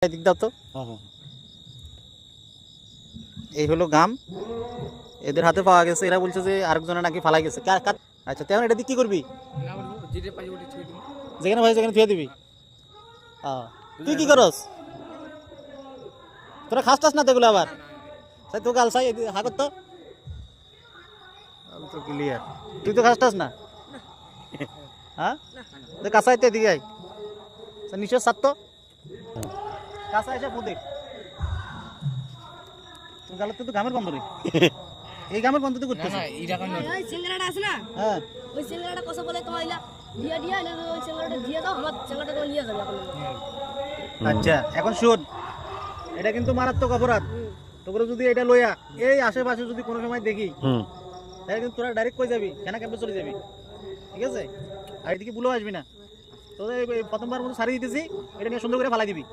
দিক দাও তো। এই হলো গাম, এদের হাতে পাওয়া গেছে। এরা বলছে যে আরেকজনে নাকি ফালাই গেছে। আচ্ছা তেমন এটা দিয়ে কি করবি? যেখানে ভাই সেখানে থুয়ে দিবি। তুই কি করস? তোরা খাস টাস না তো এগুলো আবার? তাই তোকে আলসাই হাগত তো ক্লিয়ার। তুই তো খাস টাস না? হ্যাঁ তো কাঁচাইতে এদিকে আই নিশ্চয় সাত তো কাঁচা এসে পুঁতে তোর গালের তো গামের গন্ধ রে। এই গামের গন্ধ তো করতেছিস না? ওই সিঙ্গারাটা আছে না, হ্যাঁ ওই সিঙ্গারাটা কত বলে তোমার ইলা দিয়া না, ওই সিঙ্গারাটা দিয়ে দাও, আমার সিঙ্গারাটা তোমার নিয়ে যাবে এখন। আচ্ছা এখন শোন, এটা কিন্তু মারাত্মক অপরাধ। তোকে যদি এটা লইয়া এই আশেপাশে যদি কোনো সময় দেখি তাহলে কিন্তু তোরা ডাইরেক্ট কই যাবি, কেনা ক্যাম্পে চলে যাবি, ঠিক আছে? আর এদিকে ভুলেও আসবি না। তোদের প্রথমবার মতো সারি দিতেছি, এটা নিয়ে সুন্দর করে ফালাই দিবি।